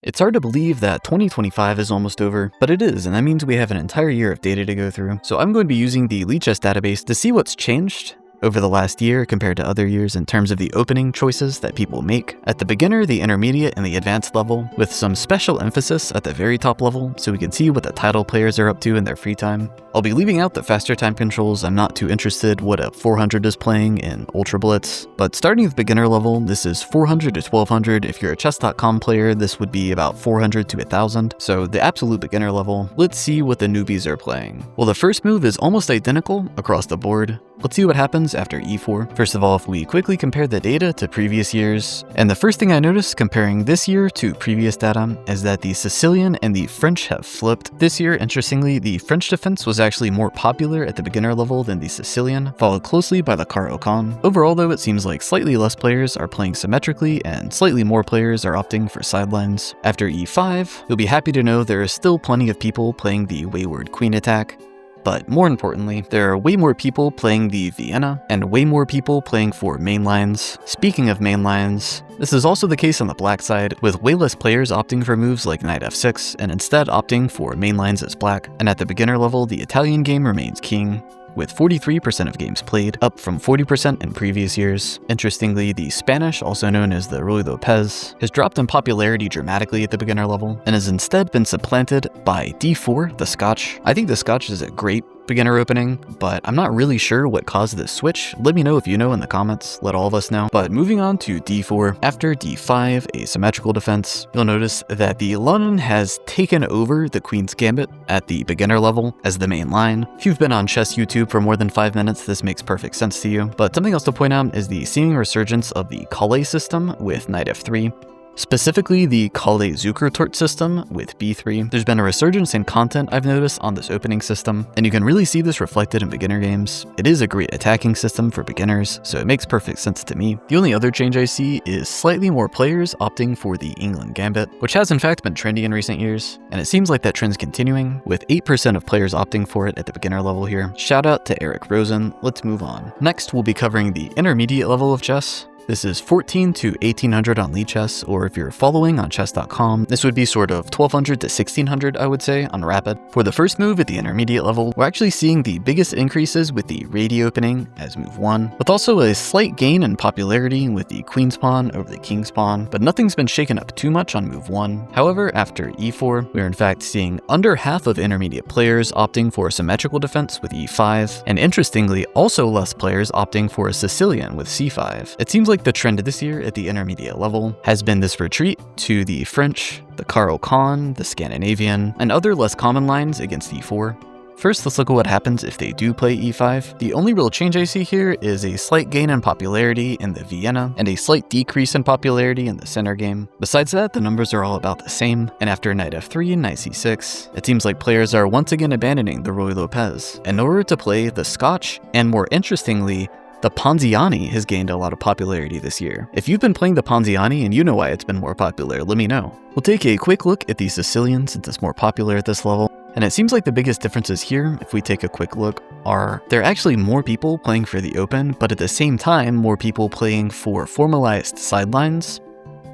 It's hard to believe that 2025 is almost over, but it is, and that means we have an entire year of data to go through. So I'm going to be using the Lichess database to see what's changed over the last year compared to other years in terms of the opening choices that people make at the beginner, the intermediate, and the advanced level, with some special emphasis at the very top level so we can see what the title players are up to in their free time. I'll be leaving out the faster time controls. I'm not too interested what a 400 is playing in Ultra Blitz, but starting with beginner level, this is 400 to 1200. If you're a chess.com player, this would be about 400 to 1000. So the absolute beginner level. Let's see what the newbies are playing. Well, the first move is almost identical across the board. Let's see what happens after e4. First of all, if we quickly compare the data to previous years, and the first thing I noticed comparing this year to previous data is that the Sicilian and the French have flipped. This year, interestingly, the French defense was actually more popular at the beginner level than the Sicilian, followed closely by the Caro-Kann. Overall though, it seems like slightly less players are playing symmetrically and slightly more players are opting for sidelines. After e5, you'll be happy to know there is still plenty of people playing the wayward queen attack. But more importantly, there are way more people playing the Vienna and way more people playing for main lines. Speaking of main lines, this is also the case on the black side, with way less players opting for moves like knight f6 and instead opting for main lines as black. And at the beginner level, the Italian game remains king, with 43% of games played, up from 40% in previous years. Interestingly, the Spanish, also known as the Ruy Lopez, has dropped in popularity dramatically at the beginner level and has instead been supplanted by d4, the Scotch. I think the Scotch is a great beginner opening, but I'm not really sure what caused this switch. Let me know if you know in the comments, let all of us know. But moving on to d4, after d5, a symmetrical defense, you'll notice that the London has taken over the Queen's Gambit at the beginner level as the main line. If you've been on chess YouTube for more than 5 minutes, this makes perfect sense to you. But something else to point out is the seeming resurgence of the Calais system with knight f3. Specifically, the Calais-Zukertort system with b3. There's been a resurgence in content I've noticed on this opening system, and you can really see this reflected in beginner games. It is a great attacking system for beginners, so it makes perfect sense to me. The only other change I see is slightly more players opting for the England Gambit, which has in fact been trendy in recent years, and it seems like that trend's continuing, with 8% of players opting for it at the beginner level here. Shout out to Eric Rosen. Let's move on. Next, we'll be covering the intermediate level of chess. This is 14 to 1800 on Lichess, or if you're following on chess.com, this would be sort of 1200 to 1600, I would say, on Rapid. For the first move at the intermediate level, we're actually seeing the biggest increases with the Rady opening as move 1, with also a slight gain in popularity with the Queen's Pawn over the King's Pawn, but nothing's been shaken up too much on move 1. However, after e4, we're in fact seeing under half of intermediate players opting for a symmetrical defense with e5, and interestingly, also less players opting for a Sicilian with c5. It seems like the trend this year at the intermediate level has been this retreat to the French, the Caro-Kann, the Scandinavian, and other less common lines against e4. First, let's look at what happens if they do play e5. The only real change I see here is a slight gain in popularity in the Vienna and a slight decrease in popularity in the center game. Besides that, the numbers are all about the same, and after knight f3 and knight c6, it seems like players are once again abandoning the Ruy Lopez in order to play the Scotch, and more interestingly, the Ponziani has gained a lot of popularity this year. If you've been playing the Ponziani and you know why it's been more popular, let me know. We'll take a quick look at the Sicilian since it's more popular at this level. And it seems like the biggest differences here, if we take a quick look, are there are actually more people playing for the open, but at the same time, more people playing for formalized sidelines,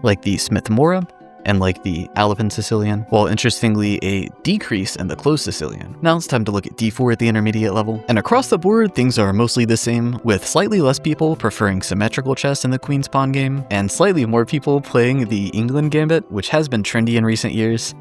like the Smith-Morra, and like the Alpin Sicilian, while interestingly a decrease in the closed Sicilian. Now it's time to look at d4 at the intermediate level. And across the board, things are mostly the same, with slightly less people preferring symmetrical chess in the Queen's Pawn game, and slightly more people playing the England Gambit, which has been trendy in recent years.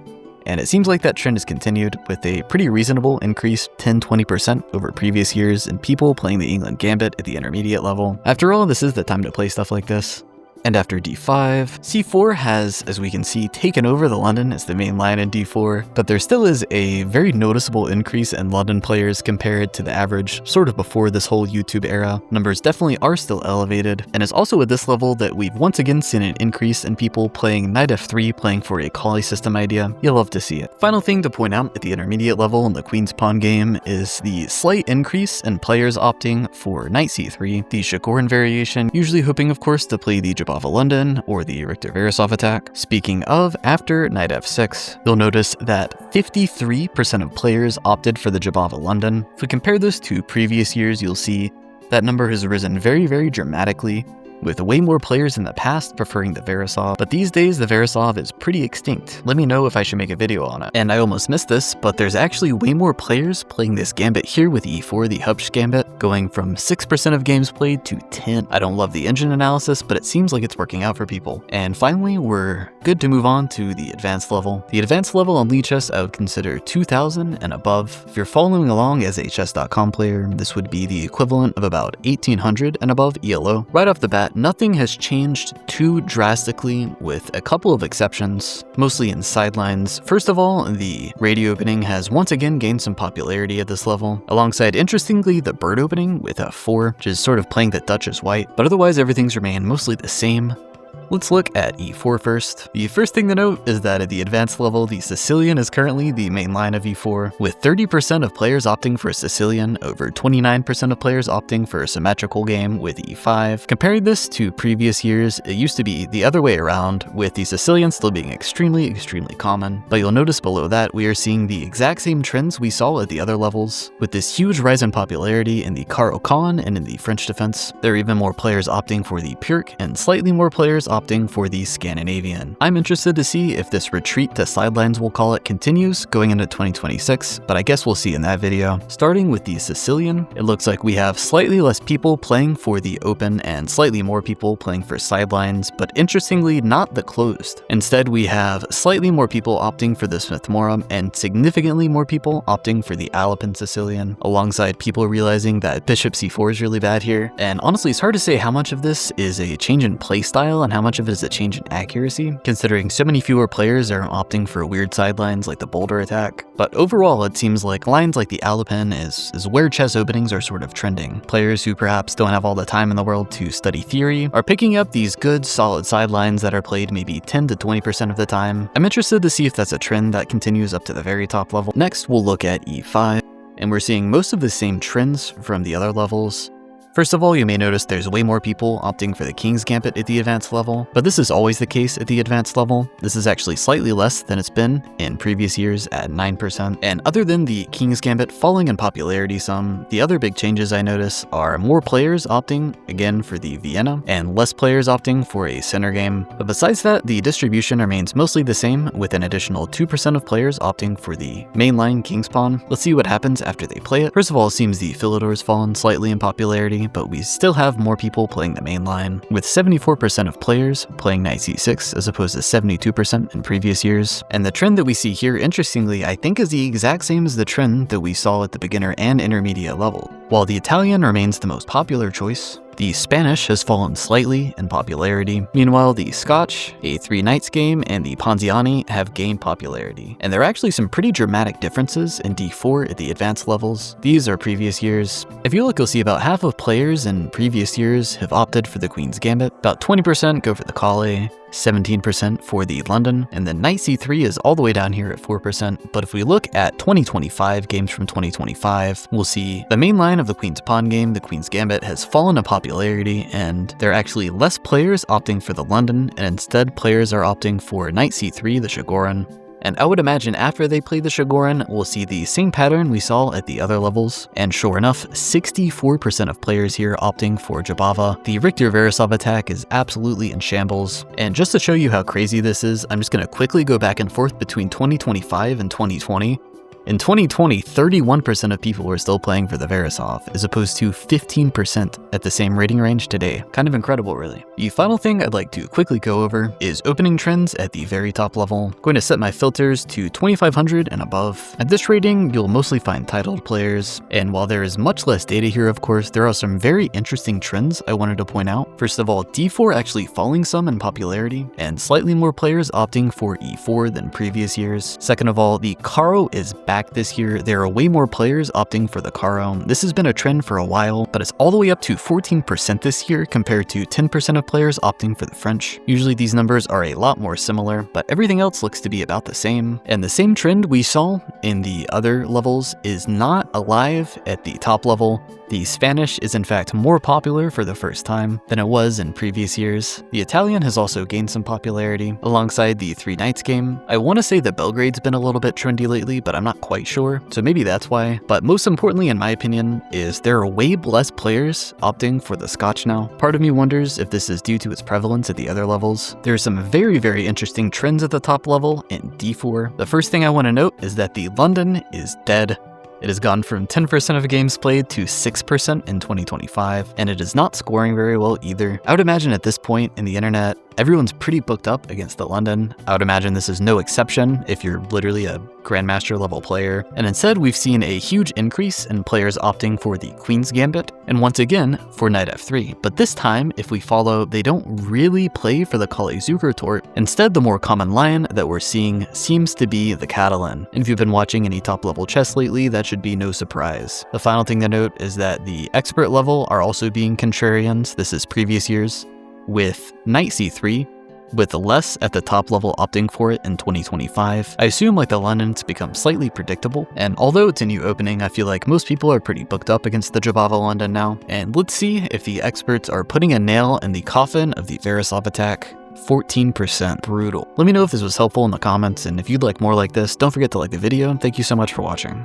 And it seems like that trend has continued with a pretty reasonable increase, 10-20% over previous years, in people playing the England Gambit at the intermediate level. After all, this is the time to play stuff like this. And after d5, c4 has, as we can see, taken over the London as the main line in d4, but there still is a very noticeable increase in London players compared to the average, sort of before this whole YouTube era. Numbers definitely are still elevated, and it's also at this level that we've once again seen an increase in people playing knight f3, playing for a Calais system idea. You'll love to see it. Final thing to point out at the intermediate level in the Queen's Pawn game is the slight increase in players opting for knight c3, the Shakorin variation, usually hoping of course to play the Jobava London or the Richter-Veresov attack. Speaking of, after knight f6, you'll notice that 53% of players opted for the Jobava London. If we compare this to previous years, you'll see that number has risen very, very dramatically, with way more players in the past preferring the Verisov, but these days the Verisov is pretty extinct. Let me know if I should make a video on it. And I almost missed this, but there's actually way more players playing this gambit here with e4, the Hupsch gambit, going from 6% of games played to 10. I don't love the engine analysis, but it seems like it's working out for people. And finally, we're good to move on to the advanced level. The advanced level on Lichess I would consider 2000 and above. If you're following along as a chess.com player, this would be the equivalent of about 1800 and above ELO. Right off the bat, nothing has changed too drastically with a couple of exceptions, mostly in sidelines. First of all, the radio opening has once again gained some popularity at this level, alongside interestingly the bird opening with f4, which is sort of playing the Dutch as white, but otherwise everything's remained mostly the same. Let's look at e4 first. The first thing to note is that at the advanced level, the Sicilian is currently the main line of e4, with 30% of players opting for Sicilian over 29% of players opting for a symmetrical game with e5. Comparing this to previous years, it used to be the other way around, with the Sicilian still being extremely common. But you'll notice below that we are seeing the exact same trends we saw at the other levels, with this huge rise in popularity in the Caro-Kann and in the French defense. There are even more players opting for the Pyrrhic and slightly more players opting for the Scandinavian. I'm interested to see if this retreat to sidelines, we'll call it, continues going into 2026, but I guess we'll see in that video. Starting with the Sicilian, it looks like we have slightly less people playing for the open and slightly more people playing for sidelines, but interestingly not the closed. Instead, we have slightly more people opting for the Smith-Morem and significantly more people opting for the Alapin Sicilian, alongside people realizing that bishop c4 is really bad here. And honestly, it's hard to say how much of this is a change in playstyle and how much of it is a change in accuracy, considering so many fewer players are opting for weird sidelines like the boulder attack. But overall, it seems like lines like the Alapin is where chess openings are sort of trending. Players who perhaps don't have all the time in the world to study theory are picking up these good, solid sidelines that are played maybe 10 to 20% of the time. I'm interested to see if that's a trend that continues up to the very top level. Next, we'll look at e5, and we're seeing most of the same trends from the other levels. First of all, you may notice there's way more people opting for the King's Gambit at the advanced level, but this is always the case at the advanced level. This is actually slightly less than it's been in previous years at 9%. And other than the King's Gambit falling in popularity some, the other big changes I notice are more players opting, again, for the Vienna, and less players opting for a center game. But besides that, the distribution remains mostly the same, with an additional 2% of players opting for the mainline King's Pawn. Let's see what happens after they play it. First of all, it seems the Philidor's fallen slightly in popularity, but we still have more people playing the main line, with 74% of players playing knight c6 as opposed to 72% in previous years. And the trend that we see here, interestingly, I think is the exact same as the trend that we saw at the beginner and intermediate level. While the Italian remains the most popular choice, the Spanish has fallen slightly in popularity. Meanwhile, the Scotch, a 3-knights game, and the Ponziani have gained popularity. And there are actually some pretty dramatic differences in d4 at the advanced levels. These are previous years. If you look, you'll see about half of players in previous years have opted for the Queen's Gambit, about 20% go for the Calle, 17% for the London, and then knight c3 is all the way down here at 4%. But if we look at 2025 games from 2025, we'll see the main line of the Queen's Pawn game, the Queen's Gambit, has fallen in popularity, and there are actually less players opting for the London, and instead players are opting for knight c3, the Chigorin. And I would imagine after they play the Chigorin, we'll see the same pattern we saw at the other levels. And sure enough, 64% of players here opting for Jobava. The Richter Verisov attack is absolutely in shambles. And just to show you how crazy this is, I'm just going to quickly go back and forth between 2025 and 2020. In 2020, 31% of people were still playing for the Verisov, as opposed to 15% at the same rating range today. Kind of incredible, really. The final thing I'd like to quickly go over is opening trends at the very top level. I'm going to set my filters to 2500 and above. At this rating, you'll mostly find titled players, and while there is much less data here, of course, there are some very interesting trends I wanted to point out. First of all, d4 actually falling some in popularity, and slightly more players opting for e4 than previous years. Second of all, the Caro is back this year. There are way more players opting for the Caro. This has been a trend for a while, but it's all the way up to 14% this year compared to 10% of players opting for the French. Usually these numbers are a lot more similar, but everything else looks to be about the same. And the same trend we saw in the other levels is not alive at the top level. The Spanish is in fact more popular for the first time than it was in previous years. The Italian has also gained some popularity alongside the 3-knights game. I want to say that Belgrade's been a little bit trendy lately, but I'm not quite sure, so maybe that's why. But most importantly, in my opinion, is there are way less players opting for the Scotch now. Part of me wonders if this is due to its prevalence at the other levels. There are some very, very interesting trends at the top level in D4. The first thing I want to note is that the London is dead. It has gone from 10% of games played to 6% in 2025, and it is not scoring very well either. I would imagine at this point in the internet, everyone's pretty booked up against the London. I would imagine this is no exception if you're literally a Grandmaster level player. And instead, we've seen a huge increase in players opting for the Queen's Gambit, and once again, for Knight F3. But this time, if we follow, they don't really play for the Calle-Zukertort. Instead, the more common line that we're seeing seems to be the Catalan. And if you've been watching any top level chess lately, that should be no surprise. The final thing to note is that the expert level are also being contrarians. This is previous years, with Knight C3, with less at the top level opting for it in 2025. I assume like the London's become slightly predictable, and although it's a new opening, I feel like most people are pretty booked up against the Jobava London now. And let's see if the experts are putting a nail in the coffin of the Verisov attack. 14%. Brutal. Let me know if this was helpful in the comments, and if you'd like more like this, don't forget to like the video. Thank you so much for watching.